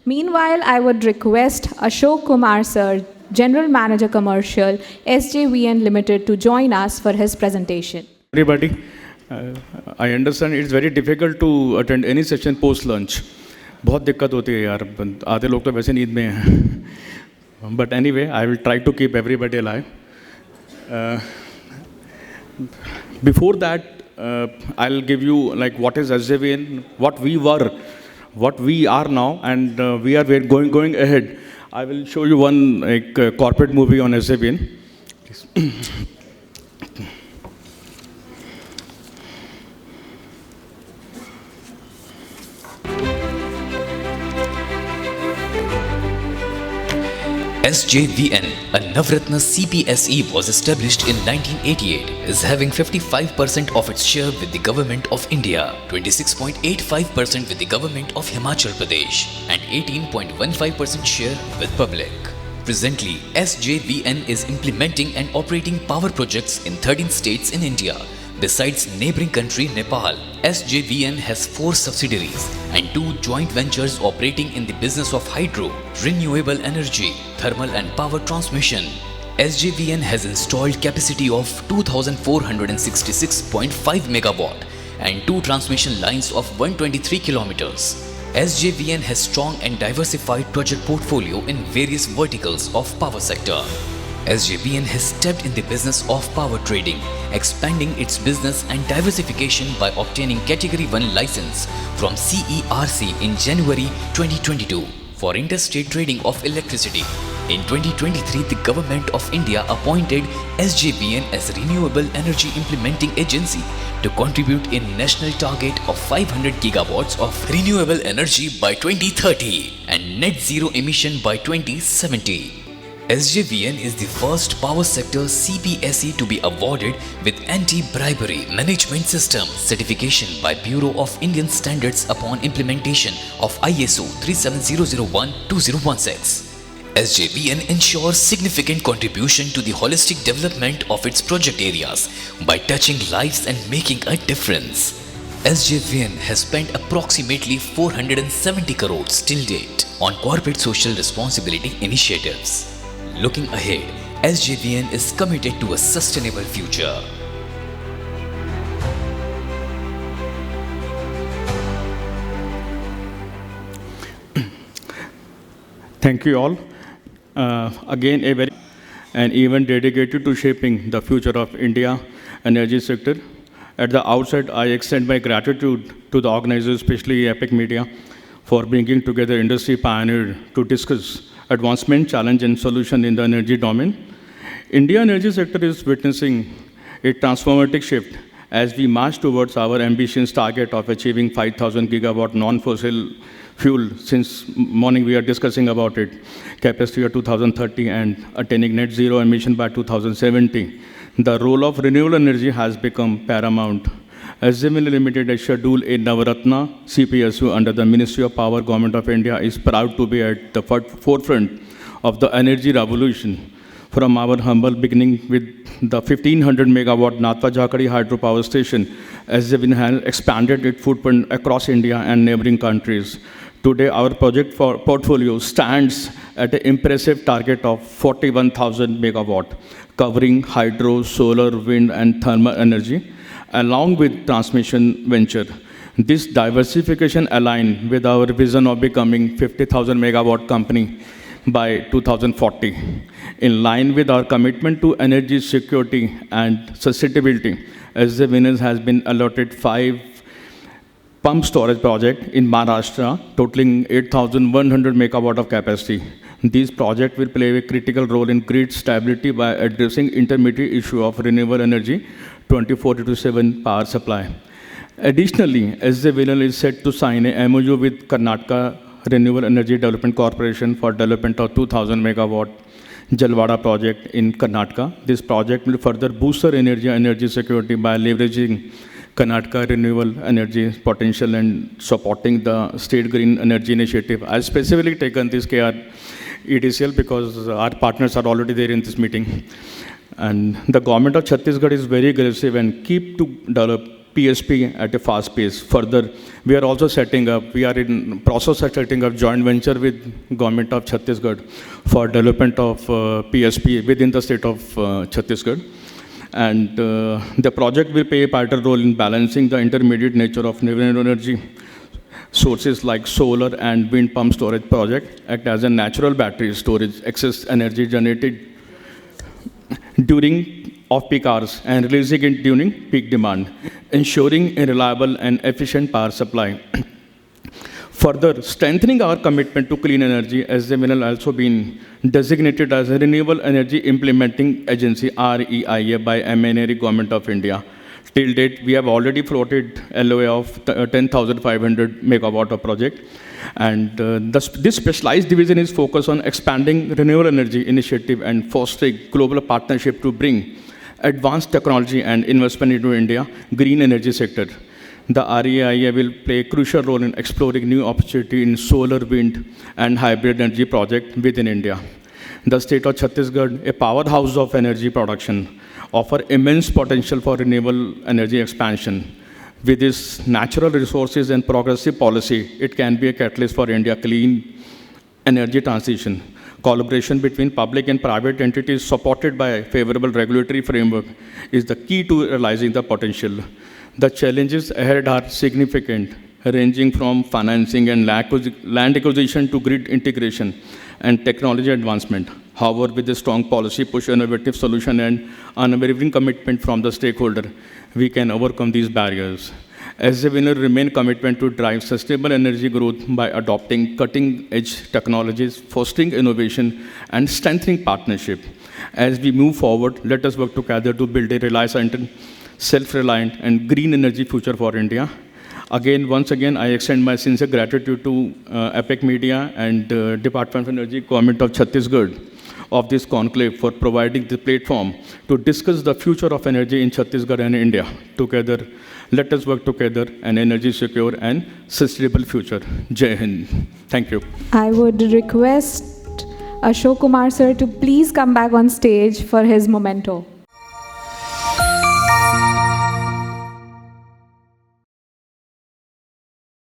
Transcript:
Meanwhile, I would request Ashok Kumar Sir, General Manager Commercial, SJVN Limited, to join us for his presentation. Everybody, I understand it's very difficult to attend any session post lunch. बहुत दिक्कत होती है यार, आधे लोग तो वैसे नींद में हैं. But anyway, I will try to keep everybody alive. Before that, I'll give you like what is SJVN, what we were, what we are now, and we are going ahead. I will show you one like corporate movie on SJVN. SJVN, a Navratna CPSE, was established in 1988, is having 55% of its share with the Government of India, 26.85% with the Government of Himachal Pradesh, and 18.15% share with public. Presently, SJVN is implementing and operating power projects in 13 states in India. Besides neighboring country Nepal, SJVN has 4 subsidiaries and 2 joint ventures operating in the business of hydro, renewable energy, thermal and power transmission. SJVN has installed capacity of 2466.5 megawatt and 2 transmission lines of 123 kilometers. SJVN has strong and diversified project portfolio in various verticals of power sector. SJVN has stepped in the business of power trading, expanding its business and diversification by obtaining Category 1 license from CERC in January 2022 for interstate trading of electricity. In 2023, the Government of India appointed SJVN as Renewable Energy Implementing Agency to contribute in national target of 500 gigawatts of renewable energy by 2030 and net zero emission by 2070. SJVN is the first power sector CPSE to be awarded with Anti-Bribery Management System certification by Bureau of Indian Standards upon implementation of ISO 37001-2016. SJVN ensures significant contribution to the holistic development of its project areas by touching lives and making a difference. SJVN has spent approximately 470 crores till date on corporate social responsibility initiatives. Looking ahead, SJVN is committed to a sustainable future. Thank you all. Again, an event dedicated to shaping the future of India energy sector. At the outset, I extend my gratitude to the organizers, especially Epic Media, for bringing together industry pioneers to discuss advancement, challenge, and solution in the energy domain. India energy sector is witnessing a transformative shift as we march towards our ambitious target of achieving 5,000 gigawatt non-fossil fuel. Since morning we are discussing about it, capacity of 2030 and attaining net zero emission by 2070. The role of renewable energy has become paramount. SJVN Limited, a schedule in Navratna CPSU under the Ministry of Power, Government of India, is proud to be at the forefront of the energy revolution. From our humble beginning with the 1500 megawatt Nathpa Jhakri hydropower station, SJVN has expanded its footprint across India and neighboring countries. Today, our project portfolio stands at an impressive target of 41,000 megawatt, covering hydro, solar, wind, and thermal energy, along with transmission venture. This diversification aligns with our vision of becoming 50,000 megawatt company by 2040. In line with our commitment to energy security and sustainability, SJVN has been allotted 5 pump storage projects in Maharashtra, totaling 8,100 megawatt of capacity. These projects will play a critical role in grid stability by addressing intermediate issue of renewable energy 24/7 power supply. Additionally, SJVN is set to sign a MOU with Karnataka Renewable Energy Development Corporation for development of 2,000 megawatt Jalwada project in Karnataka. This project will further boost our energy security by leveraging Karnataka renewable energy potential and supporting the state green energy initiative. I specifically taken this KR EDCL because our partners are already there in this meeting. And the government of Chhattisgarh is very aggressive and keep to develop PSP at a fast pace. Further, we are in process of setting up joint venture with Government of Chhattisgarh for development of PSP within the state of Chhattisgarh. And the project will play a vital role in balancing the intermediate nature of renewable energy sources like solar and wind pump storage project, act as a natural battery storage excess energy generated during off-peak hours and releasing it during peak demand, ensuring a reliable and efficient power supply. Further, strengthening our commitment to clean energy, SJVN has also been designated as a Renewable Energy Implementing Agency, REIA, by MNRE Government of India. Till date, we have already floated LOA of 10,500 megawatt of project. And this specialized division is focused on expanding renewable energy initiative and fostering global partnership to bring advanced technology and investment into India green energy sector. The REIA will play a crucial role in exploring new opportunity in solar, wind, and hybrid energy project within India. The state of Chhattisgarh, a powerhouse of energy production, offer immense potential for renewable energy expansion. With its natural resources and progressive policy, it can be a catalyst for India clean energy transition. Collaboration between public and private entities supported by a favorable regulatory framework is the key to realizing the potential. The challenges ahead are significant, ranging from financing and land acquisition to grid integration and technology advancement. However, with a strong policy push, innovative solution, and unwavering commitment from the stakeholder, we can overcome these barriers. SJVN will remain committed to drive sustainable energy growth by adopting cutting-edge technologies, fostering innovation, and strengthening partnership. As we move forward, let us work together to build a reliant, self-reliant, and green energy future for India. Once again, I extend my sincere gratitude to Epic Media and Department of Energy, Government of Chhattisgarh, of this conclave for providing the platform to discuss the future of energy in Chhattisgarh and India. Together, let us work together an energy secure and sustainable future. Jai Hind. Thank you. I would request Ashok Kumar sir to please come back on stage for his memento.